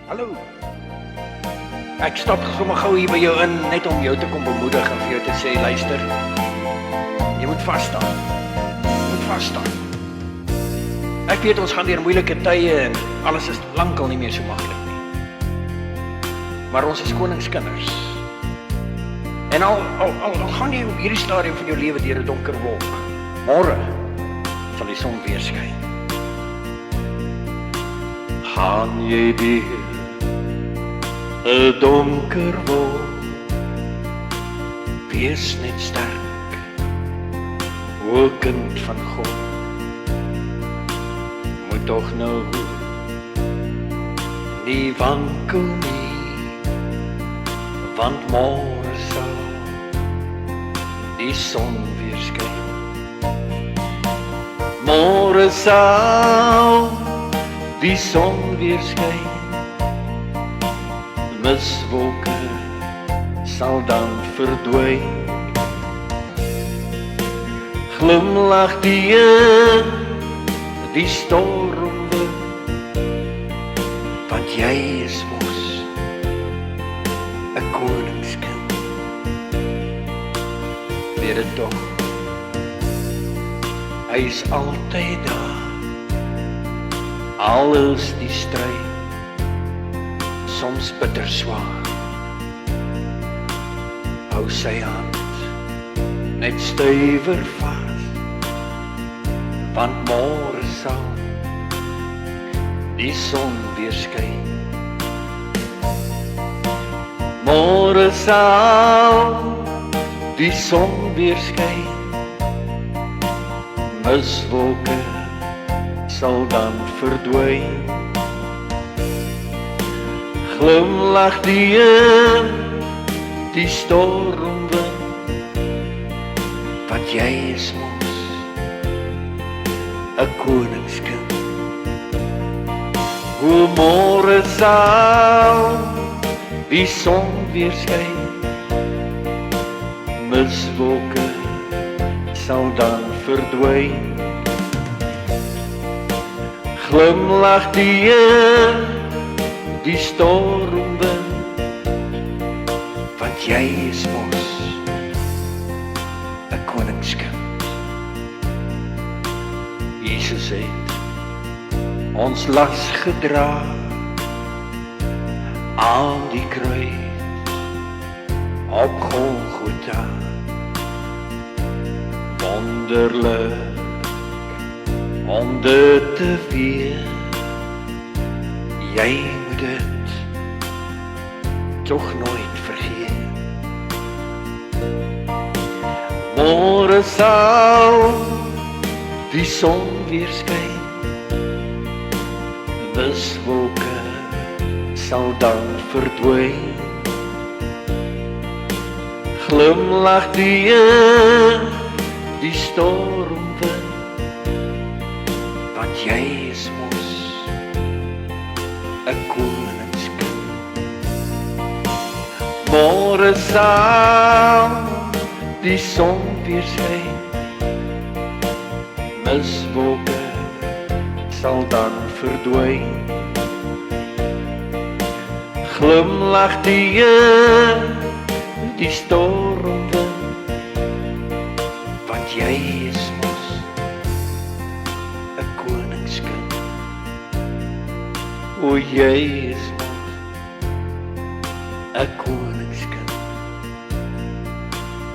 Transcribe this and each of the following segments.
Hallo. Ek stap sommer gou hier by jou in net om jou te kom bemoedig en vir jou te sê, luister. Jy moet vas staan. Jy moet vas staan. Ek weet ons gaan deur moeilike tye en alles is lankal nie meer so maklik nie. Maar ons is koningskinders. En al gaan jy op hierdie stadium van jou lewe deur 'n donker wolk, môre sal die son weer skyn. Gaan jy deur 'n donker wolk, wees net sterk, o kind van God. Moet tog nou nie wankel nie, want môre sal die son weer skyn. Môre sal die son weer skyn. Miswolke sal dan verdwyn. Glimlag die stormwind, want jy is mos 'n koningskind. Weet dit tog, hy is altyd daar, al is die stryd soms bitter swaar. Hou sy hand net stywer vas, want môre sal die son weer skyn. Môre sal die son weer skyn. Miswolke sal dan verdwyn. Glimlag die stormwind, want jy is mos 'n koningskind. O môre sal die son weer skyn. Miswolke sal dan verdwyn. Glimlag die stormwind, want jy is mos 'n koningskind. Jesus het ons las gedra aan die kruis op Golgotha. Wonderlik om dit te weet, jy moet dit tog nooit vergeet. Môre sal die son weer skyn. Miswolke sal dan verdwyn. Glimlag die stormwind, want jy is mos 'n koningskind. Môre sal die son weer skyn. Miswolke sal dan verdwyn. Glimlag die stormwind, want jy is mos 'n koningskind. O jy is mos 'n koningskind.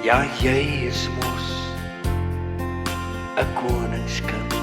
Ja, jy is mos 'n koningskind.